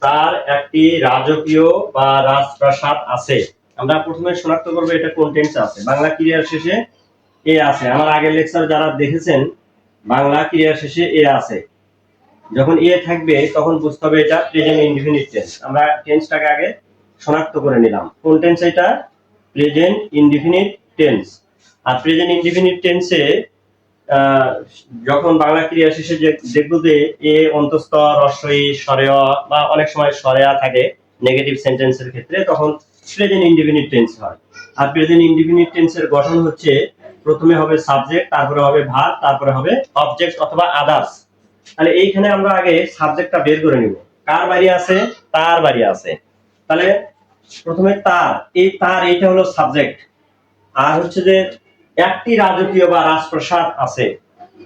তার একটি রাজকীয় বা রাজপ্রাসাদ আছে। আমরা প্রথমে শনাক্ত করবো এটা কোন টেন্সে আছে। বাংলা ক্রিয়ার শেষে এ আছে। আমার আগের লেকচার যারা দেখেছেন, বাংলা ক্রিয়ার শেষে এ আছে। যখন এ থাকবে তখন বুঝতে হবে এটা প্রেজেন্ট ইনডিফিনিট টেন্স। আমরা টেন্সটাকে আগে শনাক্ত করে নিলাম। কোন টেন্স এটা? Present indefinite tense. আর প্রেজেন্ট ইনডিফিনিট টেন্সে যখন বাংলা ক্রিয়া শেষে দেখবো যে এ অন্তস্থ রস্বই স্বরেয় বা অনেক সময় স্বরেয়া থাকে নেগেটিভ সেন্টেন্সের ক্ষেত্রে, তখন প্রেজেন্ট ইনডিফিনিট টেন্স হয়। আর প্রেজেন্ট ইনডিফিনিট টেন্সের গঠন হচ্ছে প্রথমে হবে সাবজেক্ট, তারপরে হবে ভার্ব, তারপরে হবে অবজেক্ট অথবা আদার্স। তাহলে এইখানে আমরা আগে সাবজেক্টটা বের করে নিব। কার বাড়ি আছে? তার বাড়ি আছে। তাহলে প্রথমে তার, এই তার এইটা হলো সাবজেক্ট। আর হচ্ছে যে একটি রাজকীয় বা রাজপ্রাসাদ আছে,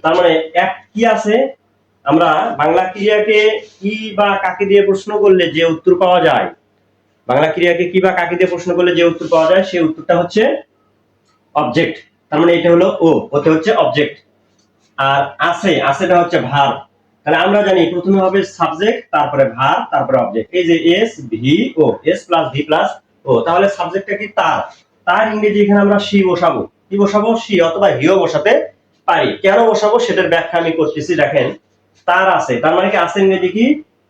তার মানে এক কি আছে। আমরা বাংলা ক্রিয়াকে কি বা কাকে দিয়ে প্রশ্ন করলে যে উত্তর পাওয়া যায়, বাংলা ক্রিয়াকে কি বা কাকে দিয়ে প্রশ্ন করলে যে উত্তর পাওয়া যায় সেই উত্তরটা হচ্ছে অবজেক্ট। তার মানে এটা হলো ওতে হচ্ছে অবজেক্ট। আর আছে, আছেটা হচ্ছে ভার্ব। তাহলে আমরা জানি প্রথমে হবে সাবজেক্ট, তারপরে ভার্ব, তারপরে অবজেক্ট। এই যে এস ভি ও, এস প্লাস ভি প্লাস ও, তাহলে সাবজেক্টটা কি তার। তার ইংরেজি এখানে আমরা সি বসাবো। কি বসাবো? সি অথবা হিও বসাতে পারি। কেন বসাবো সেটার ব্যাখ্যা আমি করতেছি। দেখেন, তার আছে, তার মানে কি আছে ইংরেজি কি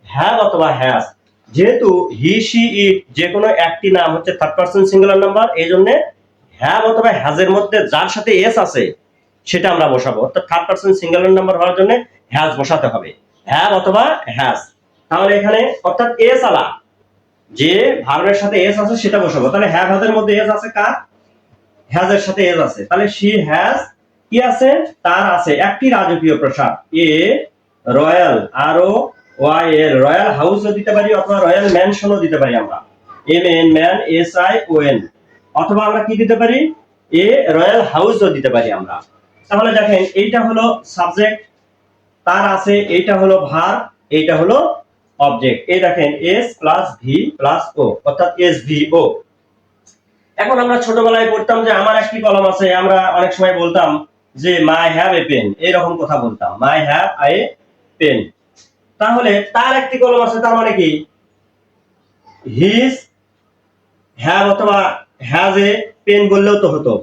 হ্যাভ অথবা হ্যাজ। যেহেতু হি সি ইট যে কোনো একটি নাম হচ্ছে থার্ড পারসন সিঙ্গুলার নাম্বার, এই জন্য হ্যাভ অথবা হ্যাজ এর মধ্যে যার সাথে এস আছে সেটা আমরা বসাবো। অর্থাৎ থার্ড পারসন সিঙ্গুলার নাম্বার হওয়ার জন্য হ্যাজ বসাতে হবে, হ্যাভ অথবা হ্যাজ। তাহলে এখানে অর্থাৎ এস আলা যে ভার্বের সাথে এস আছে সেটা বসাবো। তাহলে হ্যাভ হ্যাজ এর মধ্যে এস আছে কার? হ্যাজ এর সাথে এস আছে। তাহলে শি হ্যাজ কি আছে? তার আছে একটি রাজকীয় প্রাসাদ। A royal, R O Y L, royal হাউসও দিতে পারি অথবা রয়্যাল ম্যানশনও দিতে পারি আমরা। M N man, S I O N. অথবা আমরা কি দিতে পারি? এ রয়্যাল হাউসও দিতে পারি আমরা। তাহলে দেখেন এইটা হলো সাবজেক্ট, তার আছে, এইটা হলো ভার্ব, এইটা হলো অবজেক্ট। এই দেখেন এস প্লাস ভি প্লাস ও, অর্থাৎ এস ভি ও। এখন আমরা ছোটবেলায় পড়তাম যে আমার একটি কলম আছে। আমরা অনেক সময় বলতাম যে মাই হ্যাভ এ পেন, এরকম কথা বলতাম, মাই হ্যাভ এ পেন। তাহলে তার একটি কলম আছে, তার মানে কি হিজ হ্যাভ অথবা হ্যাজ এ পেন বললেও তো হতো।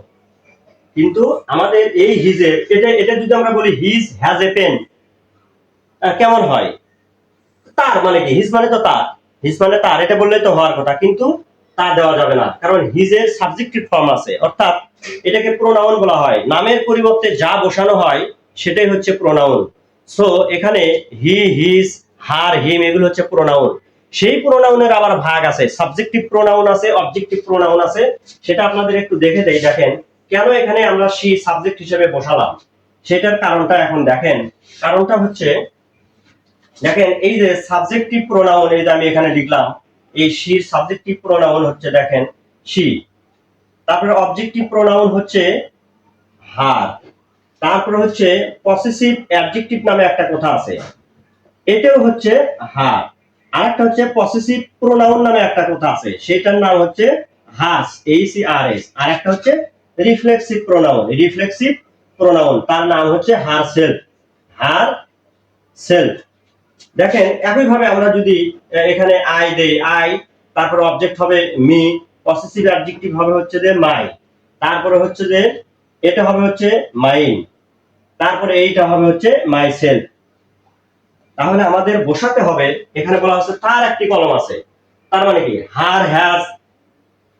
কিন্তু আমাদের এই হিজের এটা এটা যদি আমরা বলি হিজ হ্যাজ এ পেন, কেমন হয়? তার মানে কি? হিজ মানে তো তার, হিজ মানে তার, এটা বললে তো হওয়ার কথা। কিন্তু তা দেওয়া যাবে না, কারণ হিজের সাবজেক্টিভ ফর্ম আছে। অর্থাৎ এটাকে প্রোনাউন বলা হয়। নামের পরিবর্তে যা বসানো হয় সেটাই হচ্ছে প্রোনাউন। সো এখানে হি, হিজ, হার, হিম এগুলো হচ্ছে প্রোনাউন। সেই প্রোনাউনের আবার ভাগ আছে, সাবজেক্টিভ প্রোনাউন আছে, অবজেক্টিভ প্রোনাউন আছে। সেটা আপনাদের একটু দেখে দেই। দেখেন কেন এখানে আমরা সি সাবজেক্ট হিসেবে বসালাম, সেটার কারণটা এখন দেখেন। কারণটা হচ্ছে, দেখেন এই যে সাবজেক্টিভ প্রোনাউন, এই যে আমি এখানে লিখলাম, এই শির সাবজেক্টিভ প্রোনাউন হচ্ছে দেখেন শি। তারপরে অবজেক্টিভ প্রোনাউন হচ্ছে হার। তারপরে হচ্ছে পসেসিভ অ্যাডজেক্টিভ নামে একটা কথা আছে, এটাও হচ্ছে হার। আর একটা হচ্ছে পসেসিভ প্রোনাউন নামে একটা কথা আছে, সেটার নাম হচ্ছে হাস, এইচ ই আর এস। আর একটা হচ্ছে রিফ্লেক্সিভ প্রোনাউন, রিফ্লেক্সিভ প্রোনাউন, তার নাম হচ্ছে হার সেলফ, হার সেলফ। দেখেন একইভাবে আমরা যদি এখানে আই দেই, আই, তারপর অবজেক্ট হবে মি, পসেসিভ অ্যাডজেক্টিভ হবে হচ্ছে যে মাই, তারপরে হচ্ছে যে এটা হবে হচ্ছে মাইন, তারপরে এইটা হবে হচ্ছে মাই সেলফ। তাহলে আমাদের বসাতে হবে, এখানে বলা হচ্ছে তার একটি কলম আছে, তার মানে কি হার হ্যাজ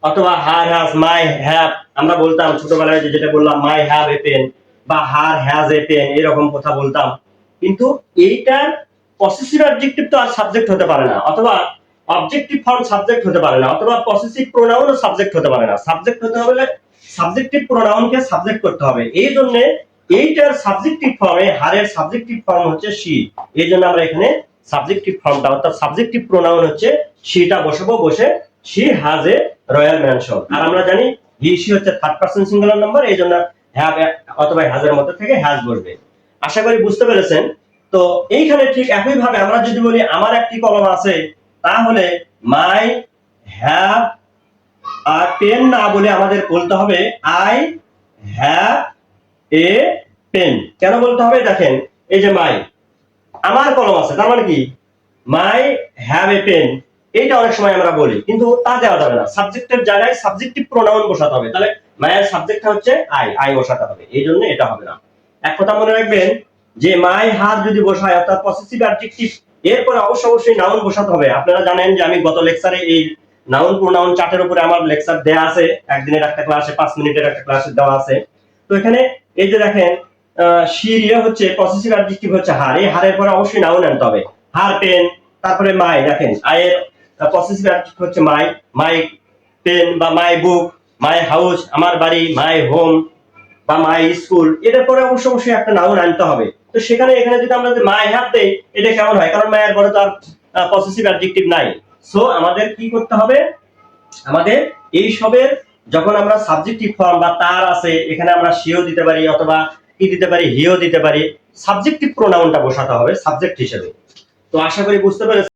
অথবা হার হ্যাজ মাই হ্যাভ। আমরা বলতাম ছোটবেলায় যেটা বললাম মাই হ্যাভ এ পেন বা হার হ্যাজ এ পেন, এরকম কথা বলতাম। কিন্তু এইটার পসেসিভ অ্যাডজেক্টিভ তো আর সাবজেক্ট হতে পারে না, অথবা অবজেক্টিভ ফর্ম সাবজেক্ট হতে পারে না, অথবা পসেসিভ প্রোনাউনও সাবজেক্ট হতে পারে না। সাবজেক্ট হতে হলে সাবজেক্টিভ প্রোনাউনকে সাবজেক্ট করতে হবে। এই জন্য এইটার সাবজেক্টিভ ফর্মে, হারের সাবজেক্টিভ ফর্ম হচ্ছে শি। এই জন্য আমরা এখানে সাবজেক্টিভ ফর্মটা অর্থাৎ সাবজেক্টিভ প্রোনাউন হচ্ছে শিটা বসাবো। বসে she has a royal mansion. আর আমরা জানি হি সি হচ্ছে থার্ড পারসন সিঙ্গুলার নাম্বার, এই জন্য হ্যাভ অথবা হ্যাজ এর মধ্যে থেকে হ্যাজ বসবে। আশা করি বুঝতে পেরেছেন। তো এইখানে ঠিক একই ভাবে আমরা যদি বলি আমার একটি কলম আছে, তাহলে মাই হ্যাভ আর পেন না বলে আমাদের বলতে হবে আই হ্যাভ এ পেন। কেন বলতে হবে? দেখেন এই যে মাই, আমার কলম আছে, তার মানে কি মাই হ্যাভ এ পেন, এইটা অনেক সময় আমরা বলি, কিন্তু তা দেওয়া যাবে না। সাবজেক্টের জায়গায় সাবজেক্টিভ প্রোনাউন বসাতে হবে। তাহলে মায়ের সাবজেক্টটা হচ্ছে আই বসাতে হবে, এই জন্য এটা হবে না। এক কথা মনে রাখবেন যে মাই হার যদি বসায় অর্থাৎ পসেসিভ অ্যাডজেক্টিভ, এরপরে অবশ্যই নাউন বসাতে হবে। আপনারা জানেন যে আমি গত লেকচারে এই নাউন প্রোনাউন চার্টের উপরে আমার লেকচার দেয়া আছে, একদিনের একটা ক্লাসে 5 মিনিটের একটা ক্লাসে দেওয়া আছে। তো এখানে এই যে দেখেন শির হচ্ছে পসেসিভ অ্যাডজেক্টিভ হচ্ছে হার, এই হারের পরে অবশ্যই নাউন আনতে হবে। হার পেন, তারপরে মাই, দেখেন আয়ের পসেসিভ অ্যাডজেক্টিভ হচ্ছে মাই, মাই পেন বা মাই বুক, মাই হাউস আমার বাড়ি, মাই হোম বা মাই স্কুল, এটার পরে অবশ্যই একটা নাউন আনতে হবে। তো সেখানে এখানে যদি আমরা মাই হ্যাভ দেই, এটা কেমন হয়, কারণ মায়ের পরে তো আর পসেসিভ অ্যাডজেক্টিভ নাই। সো আমাদের কি করতে হবে, আমাদের এই সবের যখন আমরা সাবজেক্টিভ ফর্ম বা তার আছে, এখানে আমরা সিও দিতে পারি অথবা কি দিতে পারি, হিও দিতে পারি, সাবজেক্টিভ প্রোনাউনটা বসাতে হবে সাবজেক্ট হিসেবে। তো আশা করি বুঝতে পেরেছেন।